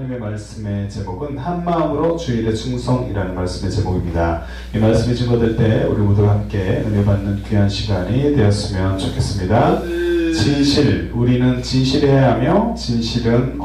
하나님의 말씀의 제목은 한마음으로 주의 일에 충성이라는 말씀의 제목입니다. 이 말씀이 증거될 때 우리 모두가 함께 은혜 받는 귀한 시간이 되었으면 좋겠습니다. 진실, 우리는 진실해야 하며 진실은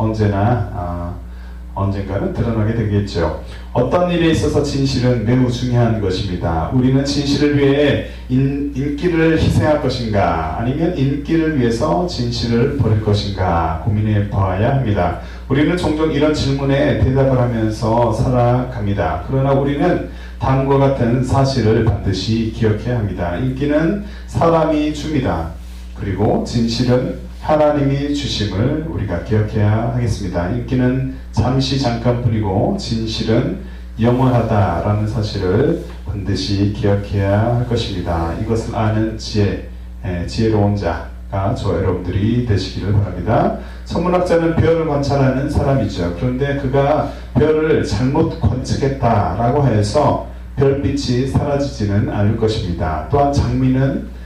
언젠가는 드러나게 되겠죠. 어떤 일에 있어서 진실은 매우 중요한 것입니다. 우리는 진실을 위해 인기를 희생할 것인가, 아니면 인기를 위해서 진실을 버릴 것인가 고민해 봐야 합니다. 우리는 종종 이런 질문에 대답을 하면서 살아갑니다. 그러나 우리는 다음과 같은 사실을 반드시 기억해야 합니다. 인기는 사람이 줍니다. 그리고 진실은 하나님이 주심을 우리가 기억해야 하겠습니다. 인기는 잠깐뿐이고 진실은 영원하다라는 사실을 반드시 기억해야 할 것입니다. 이것을 아는 지혜로운 자가 저 여러분들이 되시기를 바랍니다. 천문학자는 별을 관찰하는 사람이죠. 그런데 그가 별을 잘못 관측했다라고 해서 별빛이 사라지지는 않을 것입니다. 또한 장미는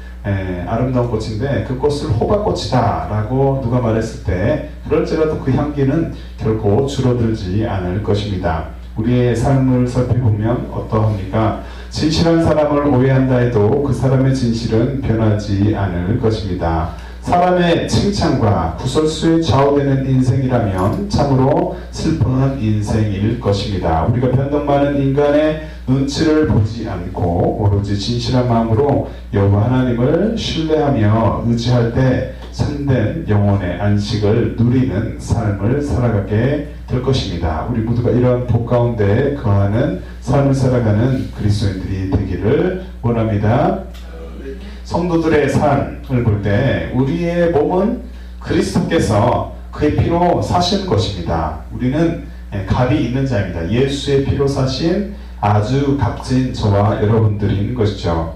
아름다운 꽃인데 그 꽃을 호박꽃이다 라고 누가 말했을 때 그럴지라도 그 향기는 결코 줄어들지 않을 것입니다. 우리의 삶을 살펴보면 어떠합니까? 진실한 사람을 오해한다 해도 그 사람의 진실은 변하지 않을 것입니다. 사람의 칭찬과 구설수에 좌우되는 인생이라면 참으로 슬픈 인생일 것입니다. 우리가 변덕 많은 인간의 눈치를 보지 않고 오로지 진실한 마음으로 여호와 하나님을 신뢰하며 의지할 때 참된 영혼의 안식을 누리는 삶을 살아가게 될 것입니다. 우리 모두가 이러한 복 가운데 거하는 삶을 살아가는 그리스도인들이 되기를 원합니다. 성도들의 삶을 볼 때 우리의 몸은 그리스도께서 그의 피로 사신 것입니다. 우리는 값이 있는 자입니다. 예수의 피로 사신 아주 값진 저와 여러분들인 것이죠.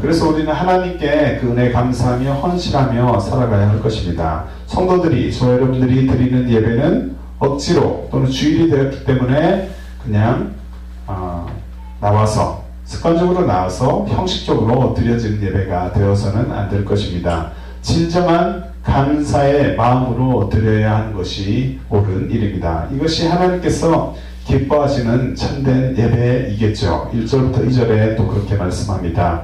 그래서 우리는 하나님께 그 은혜에 감사하며 헌신하며 살아가야 할 것입니다. 성도들이, 저 여러분들이 드리는 예배는 억지로 또는 주일이 되었기 때문에 그냥 습관적으로 나와서 형식적으로 드려지는 예배가 되어서는 안 될 것입니다. 진정한 감사의 마음으로 드려야 하는 것이 옳은 일입니다. 이것이 하나님께서 기뻐하시는 참된 예배이겠죠. 1절부터 2절에 또 그렇게 말씀합니다.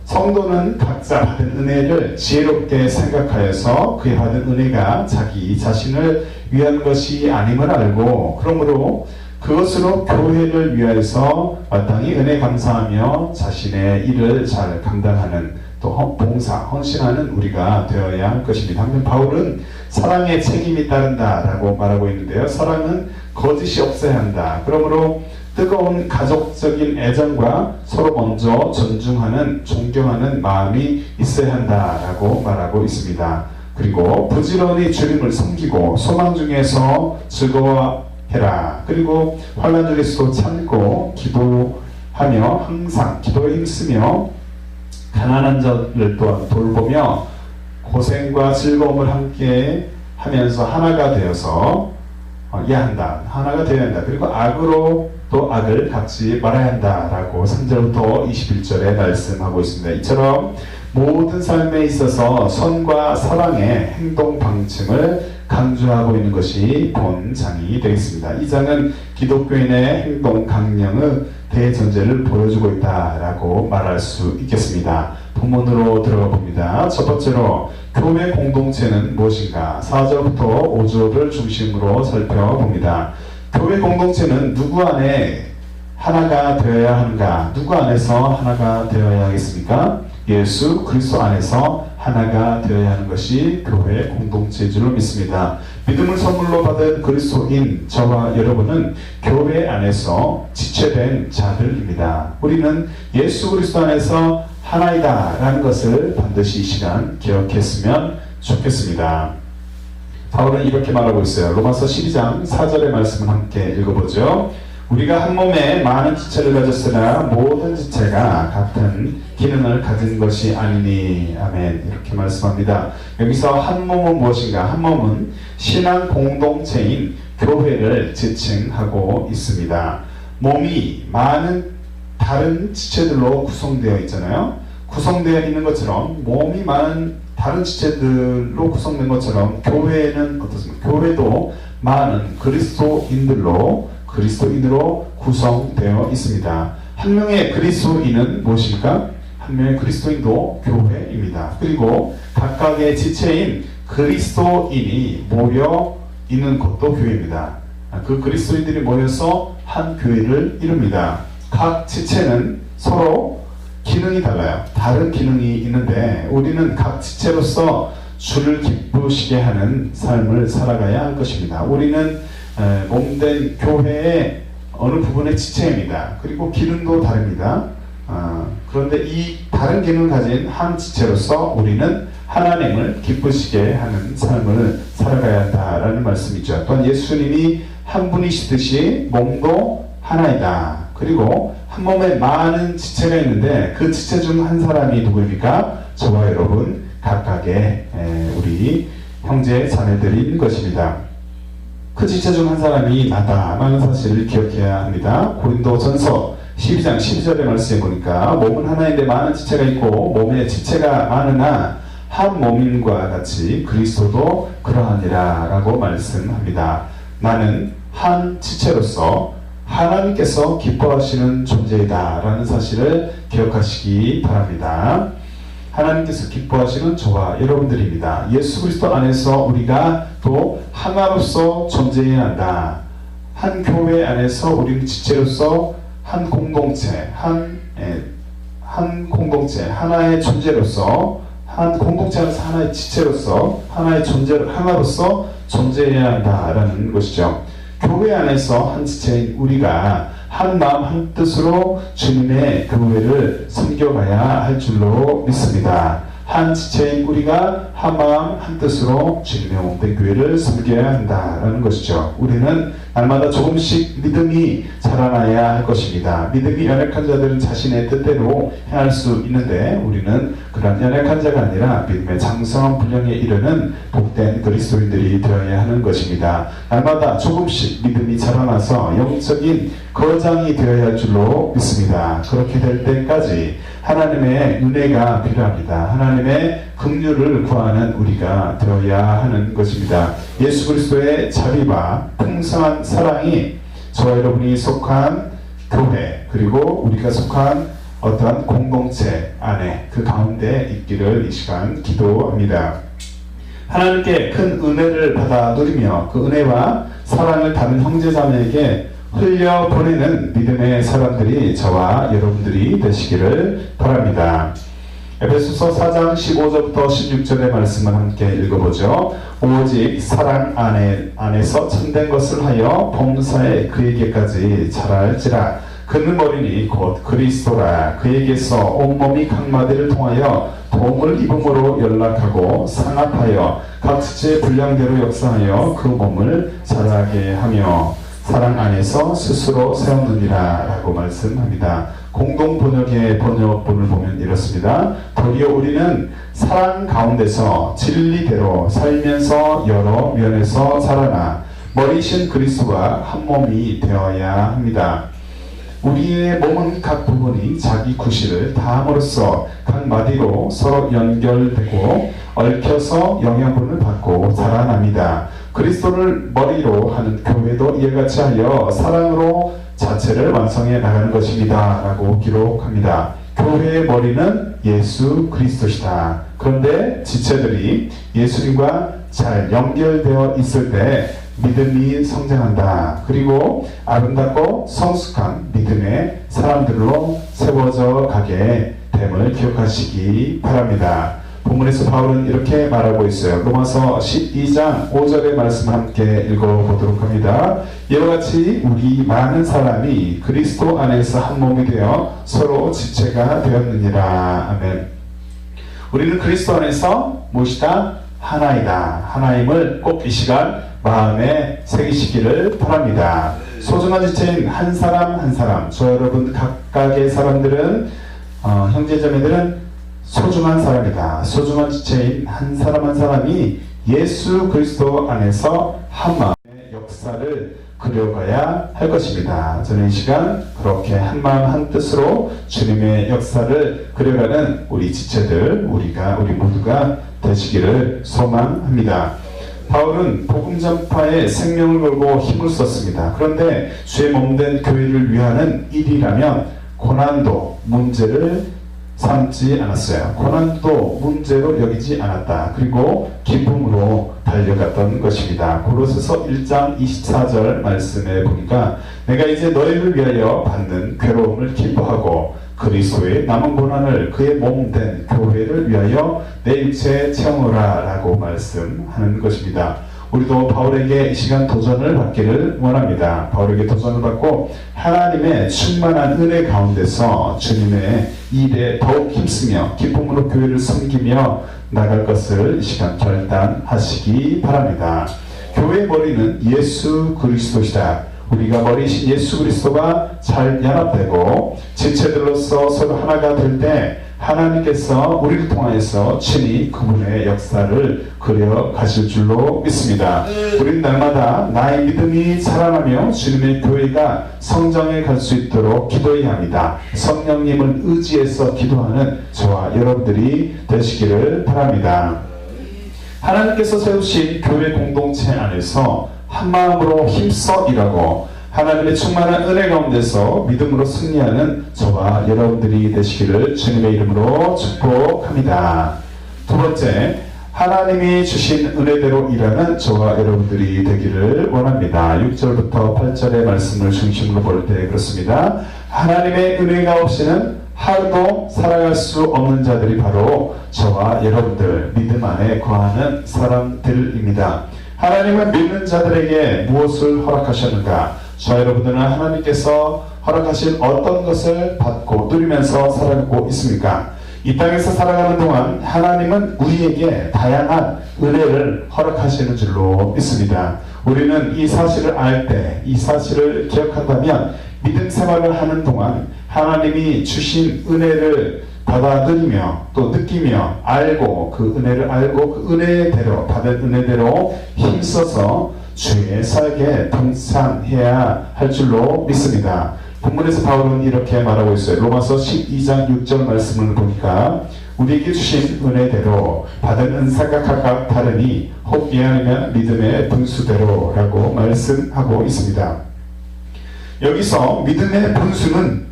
성도는 각자 받은 은혜를 지혜롭게 생각하여서 그의 받은 은혜가 자기 자신을 위한 것이 아님을 알고 그러므로 그것으로 교회를 위하여서 마땅히 은혜 감사하며 자신의 일을 잘 감당하는 또 봉사, 헌신하는 우리가 되어야 할 것입니다. 한편 바울은 사랑의 책임이 따른다라고 말하고 있는데요. 사랑은 거짓이 없어야 한다. 그러므로 뜨거운 가족적인 애정과 서로 먼저 존경하는 마음이 있어야 한다라고 말하고 있습니다. 그리고 부지런히 주님을 섬기고 소망 중에서 즐거워해라. 그리고 환난 중에서도 참고 기도하며 항상 기도에 힘쓰며 가난한 자를 또한 돌보며 고생과 즐거움을 함께 하면서 하나가 되어서 하나가 되어야 한다. 그리고 악으로 또 악을 갚지 말아야 한다라고 3절부터 21절에 말씀하고 있습니다. 이처럼 모든 삶에 있어서 선과 사랑의 행동 방침을 강조하고 있는 것이 본장이 되겠습니다. 이 장은 기독교인의 행동 강령의 대전제를 보여주고 있다라고 말할 수 있겠습니다. 본문으로 들어가 봅니다. 첫 번째로 교회 공동체는 무엇인가? 4절부터 5절을 중심으로 살펴봅니다. 교회 공동체는 누구 안에 하나가 되어야 하는가? 누구 안에서 하나가 되어야 하겠습니까? 예수 그리스도 안에서 하나가 되어야 하는 것이 교회 공동체인 줄로 믿습니다. 믿음을 선물로 받은 그리스도인 저와 여러분은 교회 안에서 지체된 자들입니다. 우리는 예수 그리스도 안에서 하나이다 라는 것을 반드시 이 시간 기억했으면 좋겠습니다. 바울은 이렇게 말하고 있어요. 로마서 12장 4절의 말씀을 함께 읽어보죠. 우리가 한 몸에 많은 지체를 가졌으나 모든 지체가 같은 기능을 가진 것이 아니니. 아멘. 이렇게 말씀합니다. 여기서 한 몸은 무엇인가? 한 몸은 신앙 공동체인 교회를 지칭하고 있습니다. 몸이 많은 다른 지체들로 구성되어 있잖아요. 구성되어 있는 것처럼 몸이 많은 다른 지체들로 구성된 것처럼 교회는 어떻습니까? 교회도 많은 그리스도인으로 구성되어 있습니다. 한 명의 그리스도인은 무엇일까? 한 명의 그리스도인도 교회입니다. 그리고 각각의 지체인 그리스도인이 모여 있는 곳도 교회입니다. 그 그리스도인들이 모여서 한 교회를 이룹니다. 각 지체는 서로 기능이 달라요. 다른 기능이 있는데 우리는 각 지체로서 주를 기쁘시게 하는 삶을 살아가야 할 것입니다. 우리는 몸된 교회의 어느 부분의 지체입니다. 그리고 기능도 다릅니다. 그런데 이 다른 기능을 가진 한 지체로서 우리는 하나님을 기쁘시게 하는 삶을 살아가야 한다라는 말씀이죠. 또한 예수님이 한 분이시듯이 몸도 하나이다. 그리고 한 몸에 많은 지체가 있는데 그 지체 중 한 사람이 누구입니까? 저와 여러분 각각의 우리 형제 자매들인 것입니다. 그 지체 중 한 사람이 나다라는 사실을 기억해야 합니다. 고린도전서 12장 12절의 말씀에 보니까 몸은 하나인데 많은 지체가 있고 몸에 지체가 많으나 한 몸인과 같이 그리스도도 그러하니라 라고 말씀합니다. 나는 한 지체로서 하나님께서 기뻐하시는 존재이다 라는 사실을 기억하시기 바랍니다. 하나님께서 기뻐하시는 저와 여러분들입니다. 예수 그리스도 안에서 우리가 또 하나로서 존재해야 한다. 한 교회 안에서 우리는 지체로서 한 공동체, 하나의 존재로서, 한 공동체 안에서 하나의 지체로서, 하나의 존재를 하나로서 존재해야 한다라는 것이죠. 교회 안에서 한 지체인 우리가 한 마음 한 뜻으로 주님의 교회를 섬겨가야 할 줄로 믿습니다. 한 지체인 우리가 한 마음 한 뜻으로 주님의 몸된 교회를 섬겨야 한다라는 것이죠. 우리는 날마다 조금씩 믿음이 자라나야 할 것입니다. 믿음이 연약한 자들은 자신의 뜻대로 행할 수 있는데 우리는 그런 연약한 자가 아니라 믿음의 장성한 분량에 이르는 복된 그리스도인들이 되어야 하는 것입니다. 날마다 조금씩 믿음이 자라나서 영적인 거장이 되어야 할 줄로 믿습니다. 그렇게 될 때까지 하나님의 은혜가 필요합니다. 하나님의 긍휼을 구하는 우리가 되어야 하는 것입니다. 예수 그리스도의 자비와 풍성한 사랑이 저와 여러분이 속한 교회 그리고 우리가 속한 어떠한 공동체 안에 그 가운데 있기를 이 시간 기도합니다. 하나님께 큰 은혜를 받아 누리며 그 은혜와 사랑을 다른 형제자매에게 흘려보내는 믿음의 사람들이 저와 여러분들이 되시기를 바랍니다. 에베소서 4장 15절부터 16절의 말씀을 함께 읽어보죠. 오직 사랑 안에서 참된 것을 하여 범사에 그에게까지 자랄지라. 그는 머리니 곧 그리스도라. 그에게서 온몸이 각 마디를 통하여 도움을 입음으로 연락하고 상합하여 각 지체의 분량대로 역사하여 그 몸을 자라게 하며 사랑 안에서 스스로 세우느니라 라고 말씀합니다. 공동 번역의 번역본을 보면 이렇습니다. 도리어 우리는 사랑 가운데서 진리대로 살면서 여러 면에서 자라나 머리신 그리스도와 한 몸이 되어야 합니다. 우리의 몸은 각 부분이 자기 구실을 다함으로써 각 마디로 서로 연결되고 얽혀서 영양분을 받고 자라납니다. 그리스도를 머리로 하는 교회도 이와 같이 하여 사랑으로 자체를 완성해 나가는 것입니다 라고 기록합니다. 교회의 머리는 예수 그리스도시다. 그런데 지체들이 예수님과 잘 연결되어 있을 때 믿음이 성장한다. 그리고 아름답고 성숙한 믿음의 사람들로 세워져 가게 됨을 기억하시기 바랍니다. 본문에서 바울은 이렇게 말하고 있어요. 로마서 12장 5절의 말씀 함께 읽어보도록 합니다. 이와 같이 우리 많은 사람이 그리스도 안에서 한 몸이 되어 서로 지체가 되었느니라. 아멘. 우리는 그리스도 안에서 무엇이다? 하나이다. 하나임을 꼭 이 시간 마음에 새기시기를 바랍니다. 소중한 지체인 한 사람 한 사람, 저 여러분 각각의 사람들은 형제자매들은 소중한 사람이다. 소중한 지체인 한 사람 한 사람이 예수 그리스도 안에서 한 마음의 역사를 그려가야 할 것입니다. 저는 이 시간 그렇게 한 마음 한 뜻으로 주님의 역사를 그려가는 우리 지체들, 우리 모두가 되시기를 소망합니다. 바울은 복음 전파에 생명을 걸고 힘을 썼습니다. 그런데 주의 몸된 교회를 위하는 일이라면 고난도 문제를 삼지 않았어요. 고난도 문제로 여기지 않았다. 그리고 기쁨으로 달려갔던 것입니다. 고로새서 1장 24절 말씀에 보니까 내가 이제 너희를 위하여 받는 괴로움을 기뻐하고 그리스도의 남은 고난을 그의 몸된 교회를 위하여 내 육체에 채우노라 라고 말씀하는 것입니다. 우리도 바울에게 이 시간 도전을 받기를 원합니다. 바울에게 도전을 받고 하나님의 충만한 은혜 가운데서 주님의 일에 더욱 힘쓰며 기쁨으로 교회를 섬기며 나갈 것을 이 시간 결단하시기 바랍니다. 교회의 머리는 예수 그리스도시다. 우리가 머리이신 예수 그리스도가 잘 연합되고 지체들로서 서로 하나가 될 때 하나님께서 우리를 통하여서 친히 그분의 역사를 그려 가실 줄로 믿습니다. 우리는 날마다 나의 믿음이 자라나며 주님의 교회가 성장해 갈 수 있도록 기도해야 합니다. 성령님을 의지해서 기도하는 저와 여러분들이 되시기를 바랍니다. 하나님께서 세우신 교회 공동체 안에서 한마음으로 힘써 일하고 하나님의 충만한 은혜 가운데서 믿음으로 승리하는 저와 여러분들이 되시기를 주님의 이름으로 축복합니다. 두 번째, 하나님이 주신 은혜대로 일하는 저와 여러분들이 되기를 원합니다. 6절부터 8절의 말씀을 중심으로 볼 때 그렇습니다. 하나님의 은혜가 없이는 하루도 살아갈 수 없는 자들이 바로 저와 여러분들, 믿음 안에 거하는 사람들입니다. 하나님은 믿는 자들에게 무엇을 허락하셨는가? 저와 여러분들은 하나님께서 허락하신 어떤 것을 받고 누리면서 살아가고 있습니까? 이 땅에서 살아가는 동안 하나님은 우리에게 다양한 은혜를 허락하시는 줄로 믿습니다. 우리는 이 사실을 알 때, 이 사실을 기억한다면 믿음 생활을 하는 동안 하나님이 주신 은혜를 받아들이며 또 느끼며 알고 그 은혜를 알고 그 은혜대로 받은 은혜대로 힘써서 주의 사역에 동참해야 할 줄로 믿습니다. 본문에서 바울은 이렇게 말하고 있어요. 로마서 12장 6절 말씀을 보니까 우리에게 주신 은혜대로 받은 은사가 각각 다르니 혹 미안하면 믿음의 분수대로 라고 말씀하고 있습니다. 여기서 믿음의 분수는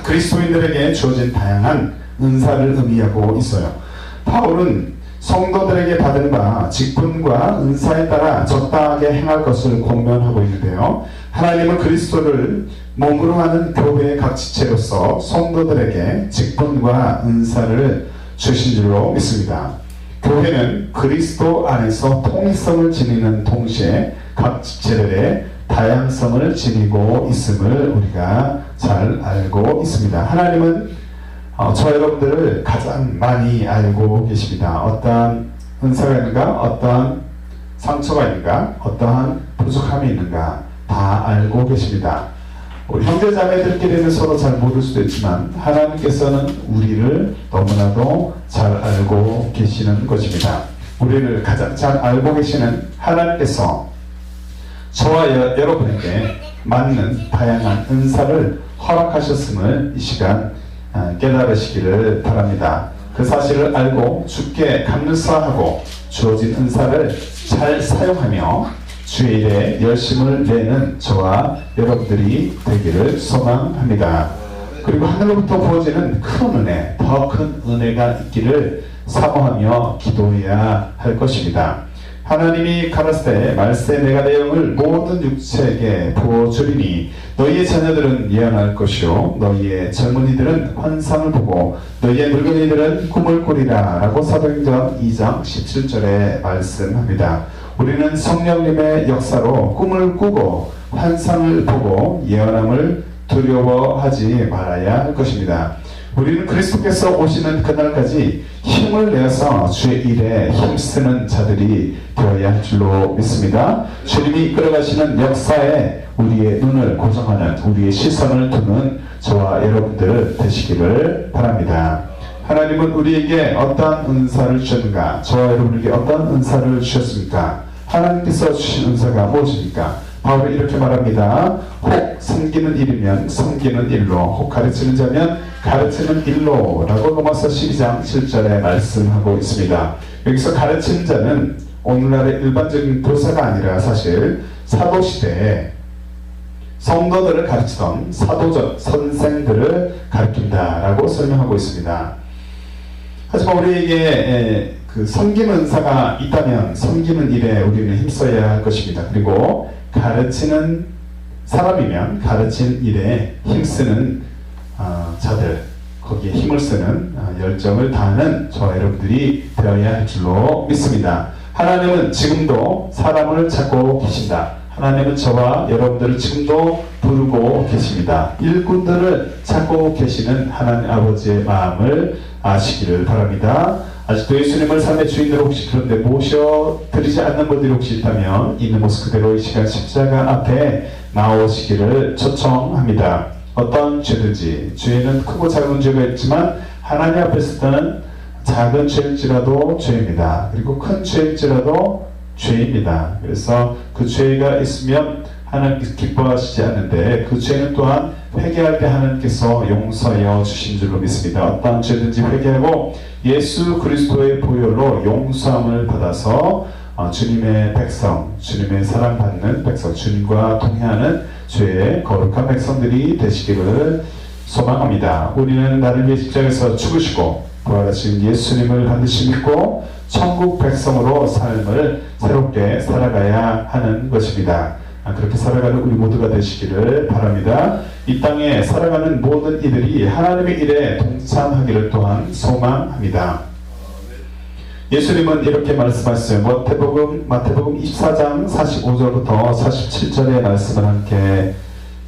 그리스도인들에게 주어진 다양한 은사를 의미하고 있어요. 바울은 성도들에게 받은 바 직분과 은사에 따라 적당하게 행할 것을 권면하고 있는데요. 하나님은 그리스도를 몸으로 하는 교회의 각 지체로서 성도들에게 직분과 은사를 주신 줄로 믿습니다. 교회는 그리스도 안에서 통일성을 지니는 동시에 각 지체들의 다양성을 지니고 있음을 우리가 잘 알고 있습니다. 하나님은 저 여러분들을 가장 많이 알고 계십니다. 어떠한 은사가 있는가, 어떠한 상처가 있는가, 어떠한 부족함이 있는가 다 알고 계십니다. 우리 형제자매들끼리는 서로 잘 모를 수도 있지만 하나님께서는 우리를 너무나도 잘 알고 계시는 것입니다. 우리를 가장 잘 알고 계시는 하나님께서 저와 여러분에게 맞는 다양한 은사를 허락하셨음을 이 시간 깨달으시기를 바랍니다. 그 사실을 알고 주께 감사하고 주어진 은사를 잘 사용하며 주의 일에 열심을 내는 저와 여러분들이 되기를 소망합니다. 그리고 하늘로부터 부어지는 큰 은혜, 더 큰 은혜가 있기를 사모하며 기도해야 할 것입니다. 하나님이 가라사대 말세 내가 내 영을 모든 육체에게 부어주리니 너희의 자녀들은 예언할 것이요 너희의 젊은이들은 환상을 보고 너희의 늙은이들은 꿈을 꾸리라 라고 사도행전 2장 17절에 말씀합니다. 우리는 성령님의 역사로 꿈을 꾸고 환상을 보고 예언함을 두려워하지 말아야 할 것입니다. 우리는 그리스도께서 오시는 그날까지 힘을 내어서 주의 일에 힘쓰는 자들이 되어야 할 줄로 믿습니다. 주님이 이끌어가시는 역사에 우리의 눈을 고정하는, 우리의 시선을 두는 저와 여러분들 되시기를 바랍니다. 하나님은 우리에게 어떠한 은사를 주셨는가? 저와 여러분에게 어떠한 은사를 주셨습니까? 하나님께서 주신 은사가 무엇입니까? 바울은 이렇게 말합니다. 혹 섬기는 일이면 섬기는 일로, 혹 가르치는 자면 가르치는 일로 라고 로마서 12장 7절에 말씀하고 있습니다. 여기서 가르치는 자는 오늘날의 일반적인 교사가 아니라 사실 사도시대에 성도들을 가르치던 사도적 선생들을 가르친다라고 설명하고 있습니다. 하지만 우리에게 그 섬기는 은사가 있다면 섬기는 일에 우리는 힘써야 할 것입니다. 그리고 가르치는 사람이면 가르치는 일에 힘쓰는 자들, 거기에 힘을 쓰는 열정을 다하는 저와 여러분들이 되어야 할 줄로 믿습니다. 하나님은 지금도 사람을 찾고 계신다. 하나님은 저와 여러분들을 지금도 부르고 계십니다. 일꾼들을 찾고 계시는 하나님 아버지의 마음을 아시기를 바랍니다. 아직도 예수님을 삶의 주인으로 혹시 그런데 모셔드리지 않는 분들이 혹시 있다면 있는 모습 그대로 이 시간 십자가 앞에 나오시기를 초청합니다. 어떤 죄든지, 죄는 크고 작은 죄가 있지만 하나님 앞에서는 작은 죄일지라도 죄입니다. 그리고 큰 죄일지라도 죄입니다. 그래서 그 죄가 있으면 하나님께서 기뻐하시지 않는데 그 죄는 또한 회개할 때 하나님께서 용서하여 주신 줄로 믿습니다. 어떤 죄든지 회개하고 예수 그리스도의 보혈로 용서함을 받아서 주님의 백성, 주님의 사랑받는 백성, 주님과 동행하는 죄의 거룩한 백성들이 되시기를 소망합니다. 우리는 나를 위해 십자가에서 죽으시고 부활하신 예수님을 반드시 믿고 천국 백성으로 삶을 새롭게 살아가야 하는 것입니다. 그렇게 살아가는 우리 모두가 되시기를 바랍니다. 이 땅에 살아가는 모든 이들이 하나님의 일에 동참하기를 또한 소망합니다. 예수님은 이렇게 말씀하셨어요. 마태복음 24장 45절부터 47절의 말씀을 함께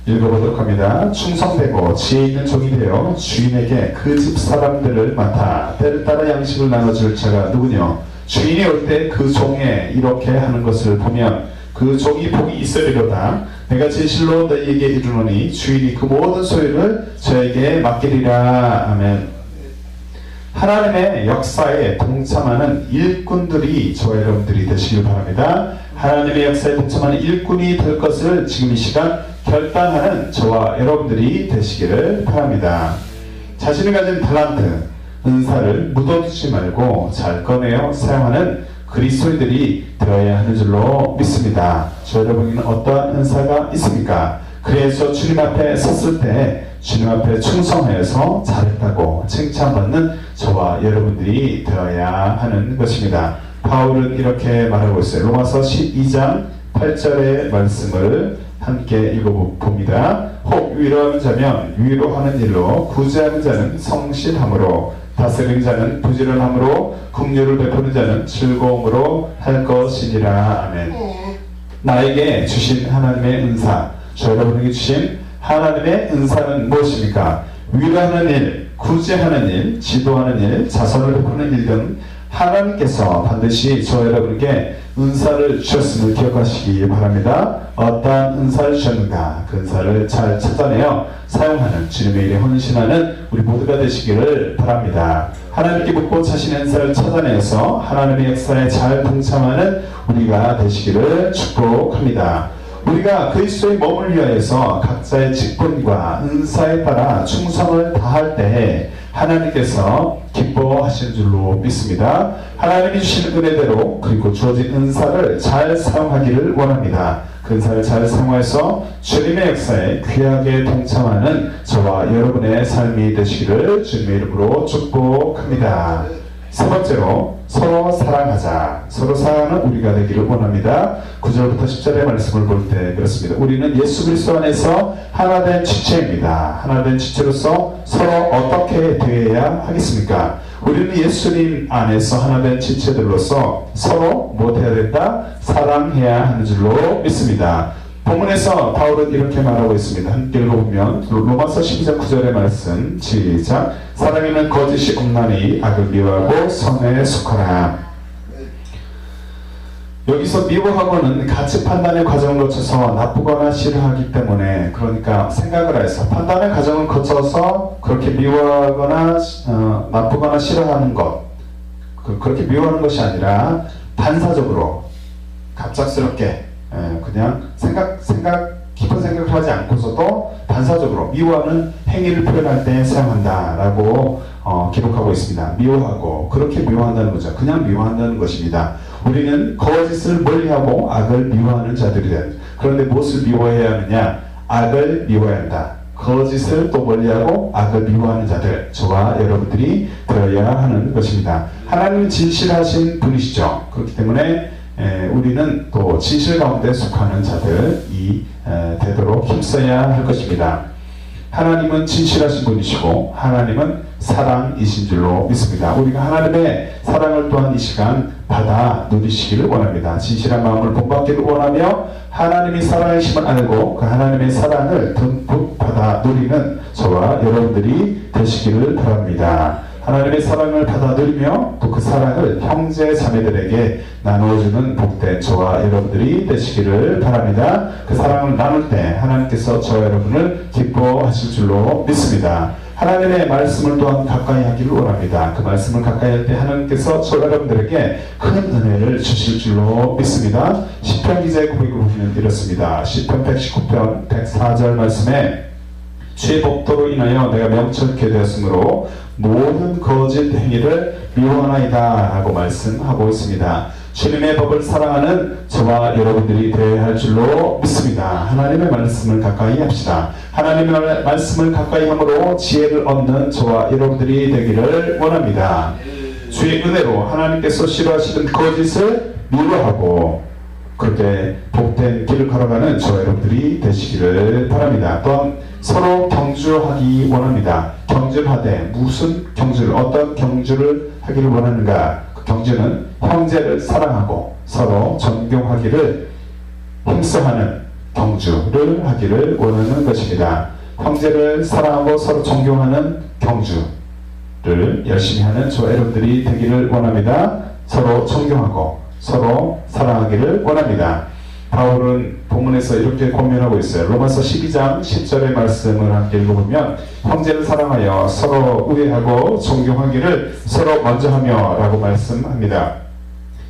읽어보도록 합니다. 충성되고 지혜 있는 종이 되어 주인에게 그 집 사람들을 맡아 때를 따라 양식을 나눠줄 자가 누구냐? 주인이 올 때 그 종에 이렇게 하는 것을 보면 그 종이 복이 있으리로다. 내가 진실로 너희에게 이르노니 주인이 그 모든 소유를 저에게 맡기리라. 아멘. 하나님의 역사에 동참하는 일꾼들이 저와 여러분들이 되시길 바랍니다. 하나님의 역사에 동참하는 일꾼이 될 것을 지금 이 시간 결단하는 저와 여러분들이 되시기를 바랍니다. 자신이 가진 달란트, 은사를 묻어두지 말고 잘 꺼내어 사용하는 그리스도인들이 되어야 하는 줄로 믿습니다. 저 여러분에게는 어떠한 은사가 있습니까? 그래서 주님 앞에 섰을 때 주님 앞에 충성하여서 잘했다고 칭찬받는 저와 여러분들이 되어야 하는 것입니다. 바울은 이렇게 말하고 있어요. 로마서 12장 8절의 말씀을 함께 읽어봅니다. 혹 위로하는 자면 위로하는 일로, 구제하는 자는 성실함으로, 다스리는 자는 부지런함으로, 긍휼을 베푸는 자는 즐거움으로 할 것이니라. 아멘. 나에게 주신 하나님의 은사, 저 여러분에게 주신 하나님의 은사는 무엇입니까? 위로하는 일, 구제하는 일, 지도하는 일, 자선을 베푸는 일 등 하나님께서 반드시 저 여러분에게 은사를 주셨음을 기억하시기 바랍니다. 어떠한 은사를 주셨는가, 그 은사를 잘 찾아내어 사용하는 주님의 일에 헌신하는 우리 모두가 되시기를 바랍니다. 하나님께 묻고 자신의 은사를 찾아내서 하나님의 역사에 잘 동참하는 우리가 되시기를 축복합니다. 우리가 그리스도의 몸을 위하여서 각자의 직분과 은사에 따라 충성을 다할 때 하나님께서 기뻐하시는 줄로 믿습니다. 하나님이 주시는 은혜대로 그리고 주어진 은사를 잘 사용하기를 원합니다. 그 은사를 잘 사용해서 주님의 역사에 귀하게 동참하는 저와 여러분의 삶이 되시기를 주님의 이름으로 축복합니다. 세 번째로 서로 사랑하자. 서로 사랑하는 우리가 되기를 원합니다. 9절부터 10절의 말씀을 볼 때 그렇습니다. 우리는 예수 그리스도 안에서 하나된 지체입니다. 하나된 지체로서 서로 어떻게 되어야 하겠습니까? 우리는 예수님 안에서 하나된 지체들로서 서로 무엇해야 된다? 사랑해야 하는 줄로 믿습니다. 본문에서 바울은 이렇게 말하고 있습니다. 함께 읽어보면 로마서 12장 9절의 말씀 시작. 사랑에는 거짓이 없나니 악을 미워하고 선에 속하라. 여기서 미워하고는 가치 판단의 과정을 거쳐서 나쁘거나 싫어하기 때문에, 그러니까 생각을 해서 판단의 과정을 거쳐서 그렇게 미워하거나 나쁘거나 싫어하는 것, 그렇게 미워하는 것이 아니라 반사적으로 갑작스럽게 그냥 생각해 깊은 생각을 하지 않고서도 반사적으로 미워하는 행위를 표현할 때 사용한다라고 기록하고 있습니다. 미워하고, 그렇게 미워한다는 거죠. 그냥 미워한다는 것입니다. 우리는 거짓을 멀리하고 악을 미워하는 자들이 된. 그런데 무엇을 미워해야 하느냐? 악을 미워해야 한다. 거짓을 또 멀리하고 악을 미워하는 자들, 저와 여러분들이 되어야 하는 것입니다. 하나님은 진실하신 분이시죠. 그렇기 때문에 우리는 또 진실 가운데 속하는 자들이 되도록 힘써야 할 것입니다. 하나님은 진실하신 분이시고 하나님은 사랑이신 줄로 믿습니다. 우리가 하나님의 사랑을 또한 이 시간 받아 누리시기를 원합니다. 진실한 마음을 본받기를 원하며 하나님이 사랑이심을 알고 그 하나님의 사랑을 듬뿍 받아 누리는 저와 여러분들이 되시기를 바랍니다. 하나님의 사랑을 받아 누리며 또 그 사랑을 형제 자매들에게 나누어주는 복된 저와 여러분들이 되시기를 바랍니다. 그 사랑을 나눌 때 하나님께서 저와 여러분을 기뻐하실 줄로 믿습니다. 하나님의 말씀을 또한 가까이 하기를 원합니다. 그 말씀을 가까이 할 때 하나님께서 저와 여러분들에게 큰 은혜를 주실 줄로 믿습니다. 시편 기자의 고백을 보시면 이렇습니다. 시편 119편 104절 말씀에 주의 법도로 인하여 내가 명철케 되었으므로 모든 거짓 행위를 미워하나이다 라고 말씀하고 있습니다. 주님의 법을 사랑하는 저와 여러분들이 되어야 할 줄로 믿습니다. 하나님의 말씀을 가까이 합시다. 하나님의 말씀을 가까이 함으로 지혜를 얻는 저와 여러분들이 되기를 원합니다. 주의 은혜로 하나님께서 싫어하시는 거짓을 미워하고 그렇게 복된 길을 걸어가는 저와 여러분들이 되시기를 바랍니다. 또한 서로 경주하기 원합니다. 경주하되 무슨 경주를, 어떤 경주를 하기를 원하는가? 그 경주는 형제를 사랑하고 서로 존경하기를 힘써하는 경주를 하기를 원하는 것입니다. 형제를 사랑하고 서로 존경하는 경주를 열심히 하는 저와 여러분들이 되기를 원합니다. 서로 존경하고 서로 사랑하기를 원합니다. 바울은 본문에서 이렇게 권면하고 있어요. 로마서 12장 10절의 말씀을 함께 읽어보면 형제를 사랑하여 서로 우애하고 존경하기를 서로 먼저 하며 라고 말씀합니다.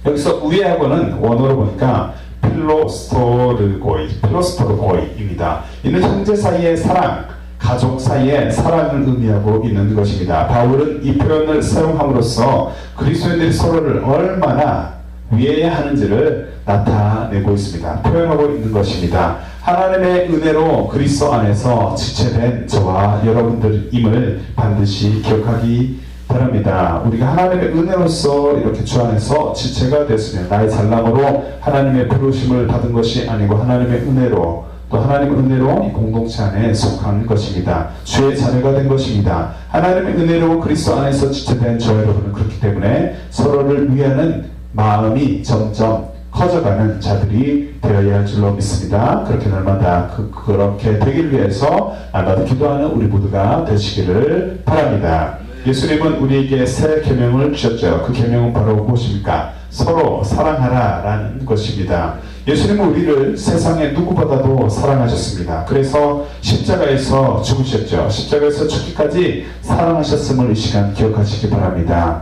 여기서 우애하고는 원어로 보니까 필로스토르고이입니다. 이는 형제 사이의 사랑, 가족 사이의 사랑을 의미하고 있는 것입니다. 바울은 이 표현을 사용함으로써 그리스도인들이 서로를 얼마나 위해야 하는지를 나타내고 있습니다. 표현하고 있는 것입니다. 하나님의 은혜로 그리스도 안에서 지체된 저와 여러분들임을 반드시 기억하기 바랍니다. 우리가 하나님의 은혜로서 이렇게 주 안에서 지체가 됐으면 나의 잘남으로 하나님의 부르심을 받은 것이 아니고 하나님의 은혜로 또 하나님의 은혜로 이 공동체 안에 속한 것입니다. 주의 자녀가 된 것입니다. 하나님의 은혜로 그리스도 안에서 지체된 저 여러분은 그렇기 때문에 서로를 위하는 마음이 점점 커져가는 자들이 되어야 할 줄로 믿습니다. 그렇게 날마다 그렇게 되길 위해서 날마다 기도하는 우리 모두가 되시기를 바랍니다. 예수님은 우리에게 새 계명을 주셨죠. 그 계명은 바로 무엇입니까? 서로 사랑하라 라는 것입니다. 예수님은 우리를 세상의 누구보다도 사랑하셨습니다. 그래서 십자가에서 죽으셨죠. 십자가에서 죽기까지 사랑하셨음을 이 시간 기억하시기 바랍니다.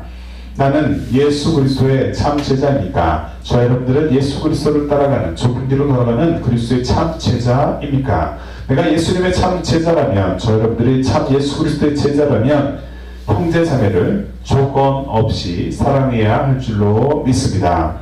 나는 예수 그리스도의 참 제자입니까? 저 여러분들은 예수 그리스도를 따라가는 좁은 길로 걸어가는 그리스도의 참 제자입니까? 내가 예수님의 참 제자라면, 저 여러분들이 참 예수 그리스도의 제자라면 형제 자매를 조건 없이 사랑해야 할 줄로 믿습니다.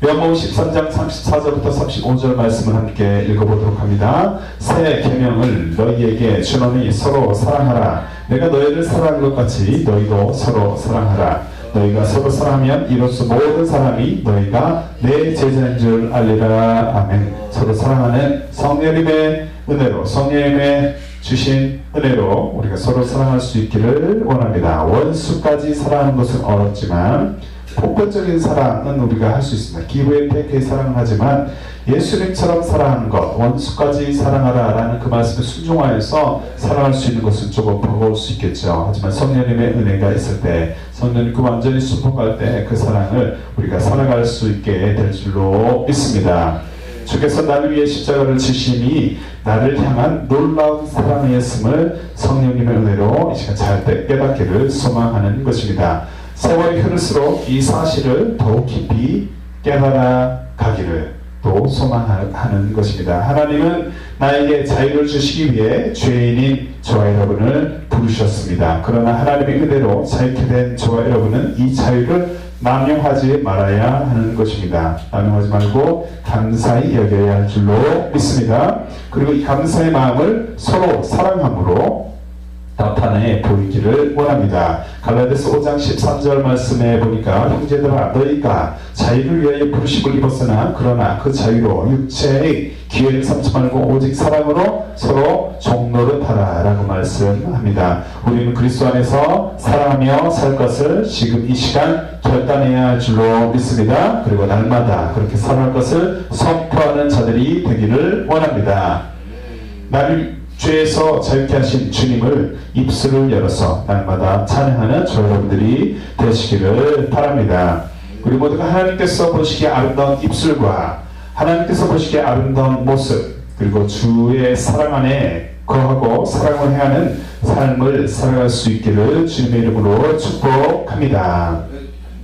요한복음 13장 34절부터 35절 말씀을 함께 읽어보도록 합니다. 새 계명을 너희에게 주노니 서로 사랑하라. 내가 너희를 사랑한 것 같이 너희도 서로 사랑하라. 너희가 서로 사랑하면 이로써 모든 사람이 너희가 내 제자인 줄 알리라. 아멘. 서로 사랑하는 성령님의 은혜로, 성령님의 주신 은혜로 우리가 서로 사랑할 수 있기를 원합니다. 원수까지 사랑하는 것은 어렵지만 폭발적인 사랑은 우리가 할 수 있습니다. 기브의 테크의 사랑을 하지만 예수님처럼 사랑하는 것, 원수까지 사랑하라 라는 그 말씀에 순종하여서 사랑할 수 있는 것은 조금 버거울 수 있겠죠. 하지만 성령님의 은혜가 있을 때, 성령님과 완전히 순복할 때 그 사랑을 우리가 살아갈 수 있게 될 줄로 믿습니다. 주께서 나를 위해 십자가를 지시니 나를 향한 놀라운 사랑이었음을 성령님의 은혜로 이 시간 잘 깨닫기를 소망하는 것입니다. 세월이 흐를수록 이 사실을 더욱 깊이 깨달아 가기를, 또 소망하는 것입니다. 하나님은 나에게 자유를 주시기 위해 죄인인 저와 여러분을 부르셨습니다. 그러나 하나님의 은혜로 자유케 된 저와 여러분은 이 자유를 남용하지 말아야 하는 것입니다. 남용하지 말고 감사히 여겨야 할 줄로 믿습니다. 그리고 이 감사의 마음을 서로 사랑함으로 나타내 보이기를 원합니다. 갈라디아서 5장 13절 말씀에 보니까 형제들아 너희가 자유를 위하여 부르심을 입었으나 그러나 그 자유로 육체의 기회를 삼지 말고 오직 사랑으로 서로 종노릇하라 라고 말씀합니다. 우리는 그리스도 안에서 사랑하며 살 것을 지금 이 시간 결단해야 할 줄로 믿습니다. 그리고 날마다 그렇게 살아갈 것을 선포하는 자들이 되기를 원합니다. 나를 죄에서 자유케 하신 주님을 입술을 열어서 날마다 찬양하는 저 여러분들이 되시기를 바랍니다. 우리 모두가 하나님께서 보시기에 아름다운 입술과 하나님께서 보시기에 아름다운 모습 그리고 주의 사랑 안에 거하고 사랑을 해야 하는 삶을 살아갈 수 있기를 주님의 이름으로 축복합니다.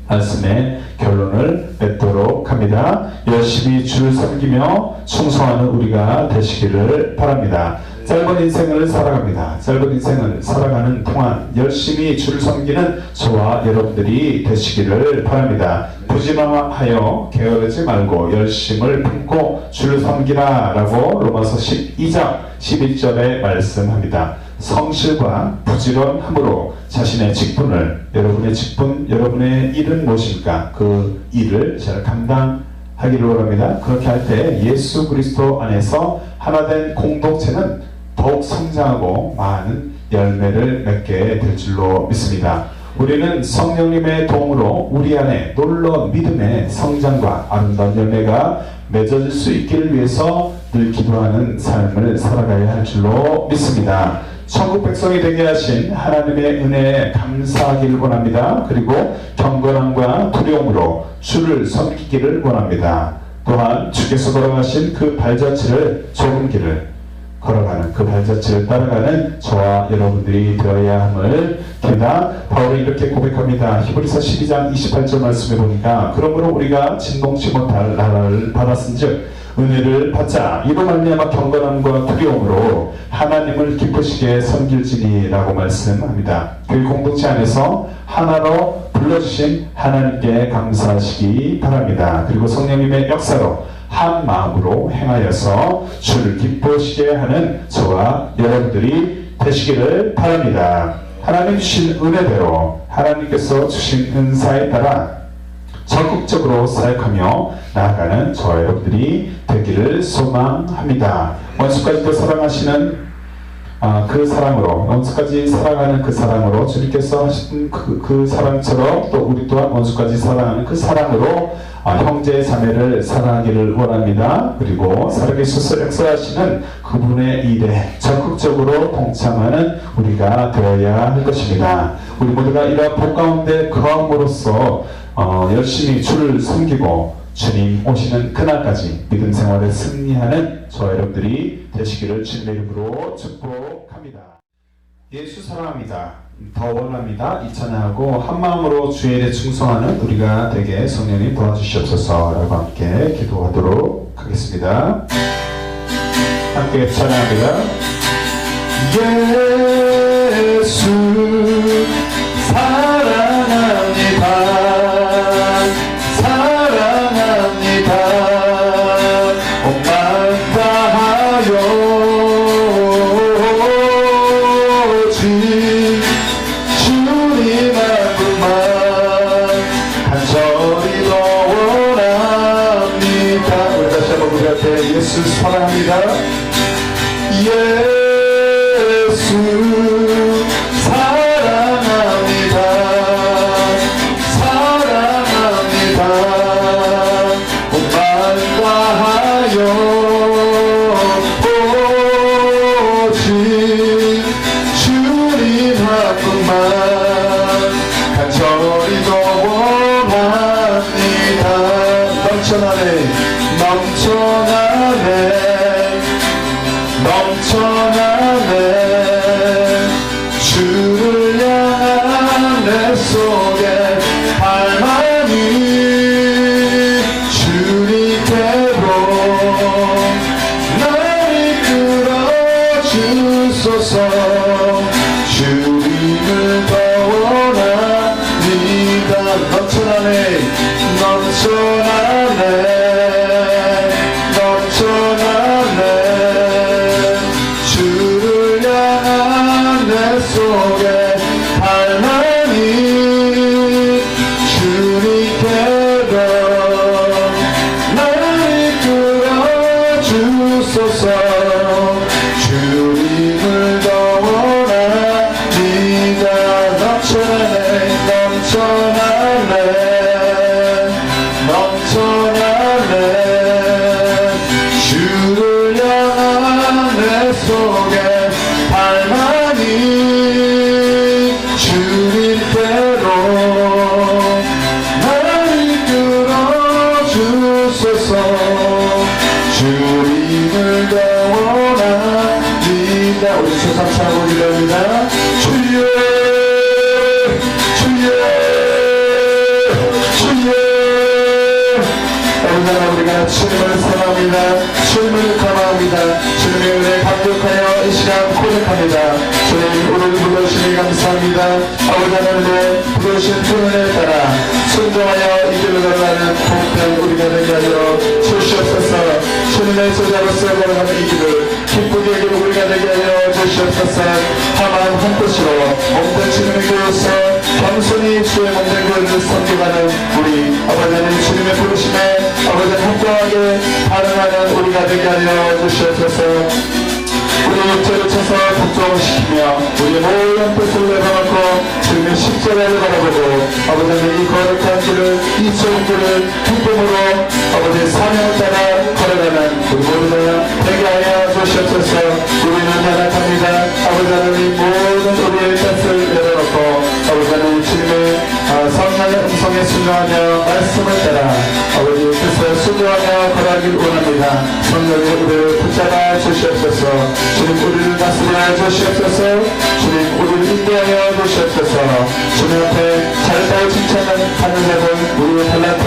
말씀의 결론을 맺도록 합니다. 열심히 주를 섬기며 충성하는 우리가 되시기를 바랍니다. 짧은 인생을 살아갑니다. 짧은 인생을 살아가는 동안 열심히 주를 섬기는 저와 여러분들이 되시기를 바랍니다. 부지런하여 게으르지 말고 열심을 품고 주를 섬기라 라고 로마서 12장 11절에 말씀합니다. 성실과 부지런함으로 자신의 직분을 여러분의 직분, 여러분의 일은 무엇입니까? 그 일을 잘 감당하기를 원합니다. 그렇게 할 때 예수 그리스도 안에서 하나된 공동체는 더욱 성장하고 많은 열매를 맺게 될 줄로 믿습니다. 우리는 성령님의 도움으로 우리 안에 놀라운 믿음의 성장과 아름다운 열매가 맺어질 수 있기를 위해서 늘 기도하는 삶을 살아가야 할 줄로 믿습니다. 천국 백성이 되게 하신 하나님의 은혜에 감사하기를 원합니다. 그리고 경건함과 두려움으로 주를 섬기기를 원합니다. 또한 주께서 걸어가신 그 발자취를 좁은 길을 걸어가는 그 발자취를 따라가는 저와 여러분들이 되어야 함을 기다. 바울이 이렇게 고백합니다. 히브리서 12장 28절 말씀에 보니까 그러므로 우리가 진동치 못할 나라를 받았은즉 은혜를 받자 이로 말미암아 경건함과 두려움으로 하나님을 기쁘시게 섬길지니라고 말씀합니다. 그 공동체 안에서 하나로 불러주신 하나님께 감사하시기 바랍니다. 그리고 성령님의 역사로 한 마음으로 행하여서 주를 기쁘시게 하는 저와 여러분들이 되시기를 바랍니다. 하나님 주신 은혜대로 하나님께서 주신 은사에 따라 적극적으로 사역하며 나아가는 저와 여러분들이 되기를 소망합니다. 원수까지도 사랑하시는 그 사랑으로 원수까지 사랑하는 그 사랑으로 주님께서 하신 그 사랑처럼 또 우리 또한 원수까지 사랑하는 그 사랑으로 형제 자매를 사랑하기를 원합니다. 그리고 살아계셔서 역사하시는 그분의 일에 적극적으로 동참하는 우리가 되어야 할 것입니다. 우리 모두가 이러한 복 가운데 거함으로써 열심히 주를 섬기고 주님 오시는 그날까지 믿음 생활에 승리하는 저 여러분들이 되시기를 주님의 이름으로 축복합니다. 예수 사랑합니다. 더 원합니다. 이 찬양하고 한마음으로 주의 일에 충성하는 우리가 되게 성령님 도와주시옵소서 라고 함께 기도하도록 하겠습니다. 함께 찬양합니다. 예수 사랑합니다. 예수 사랑합니다. 예수 사랑합니다. 사랑합니다. 온만 다하여 오직 주님 한 분만 간절히 더 원합니다. 넘쳐나네 넘쳐나네 속에 갈망이 주님께로 나를 이끌어 주소서. 주님을 더 원합니다. 넘쳐나네 넘쳐나네 넘쳐나네. 주를 향한 내 속에 갈망이 주님께로 나를 이끌어 주소서. 주님을 더 원합니다. 우리 주삼차고 기도합니다. 주여 주여 주여. 오늘 우리가 주님을 사랑합니다. 주님을 감사합니다. 주님의 은혜 감격하여 이 시간 고백합니다. 주님 오늘 불러주시니 감사합니다. 아버지 하나님의 부르신 표현에 따라 순종하여 이 길을 걸어가는 복된 우리가 되게 하여 주시옵소서. 주님의 제자로서 걸어가는 이 길을 기쁘게 여기는 우리가 되게 하여 주시옵소서. 다만 한 뜻으로 몸된 주님의 교회에서 겸손히 주의 몸된 교회를 섬겨가는 우리 아버지 하나님 주님의 부르심에 아버지 확고하게 반응하는 우리가 되게 하여 주시옵소서. 우리 육체를 쳐서 복종시키며 우리의 모든 뜻을 내려놓고 주님의 십자가를 바라보고 아버지 하나님 이 거룩한 길을 이 좋은 길을 기쁨으로 아버지의 사명을 따라 걸어가는 우리 모두가 되게 하여 주시옵소서. 우리는 연약합니다. 아버지 하나님 모든 우리의 뜻을 내려놓고 아버지 하나님 주님의 성령의 음성에 순종하며 말씀을 따라 아버지 뜻을 순종하며 걸어가길 원합니다. 성령의 우리를 붙잡아 주시옵소서. 주님 우리를 다스려 주시옵소서. 주님 우리를 인도하여 주시옵소서. 주님 앞에 잘다고 칭찬을 받는 자들 우리의 달란트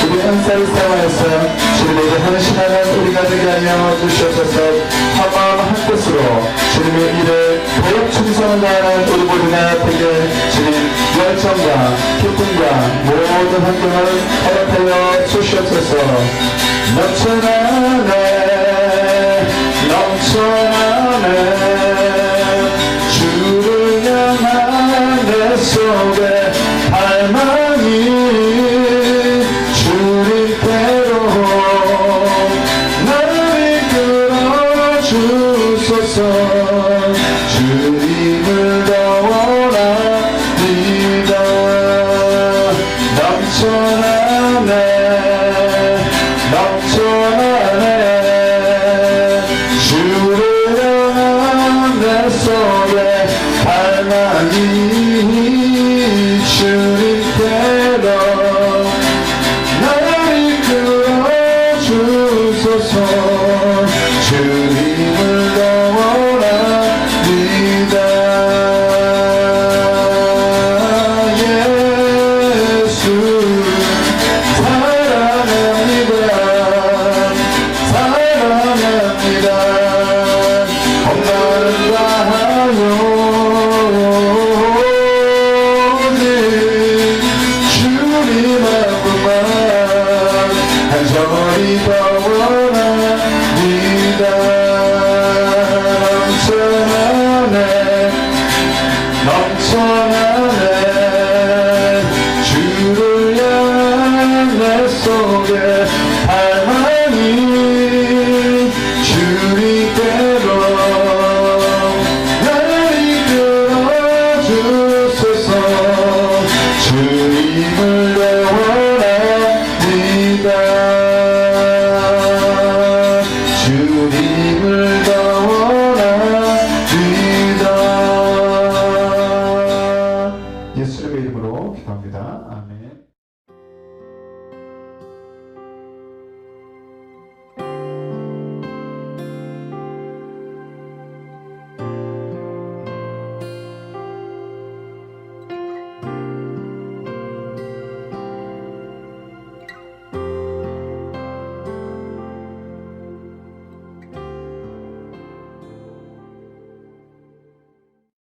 우리의 은사를 사용하여서 주님에게 헌신하는 우리가 되게 하여 주시옵소서. 한마음 한뜻으로 주님의 일에 더욱 충성을 다하는 우리 모두가 되게 주님 열정과 기쁨과 모든 환경을 허락하여 주시옵소서. 넘쳐나네 넘쳐나네 주를 향한 내 속에 갈망이 주님께로 나를 이끌어 주소서. 주님을 더 원합니다. 넘쳐나네 넘쳐나네 주를 향한 내 속에 갈망이 주님께로 나를 이끌어 주소서. 주님을 더 원합니다. 예수 사랑합니다. 사랑합니다. 엄마는 다하여 주님 앞만 한절이 더 원합니다. 넘쳐나네 넘쳐나네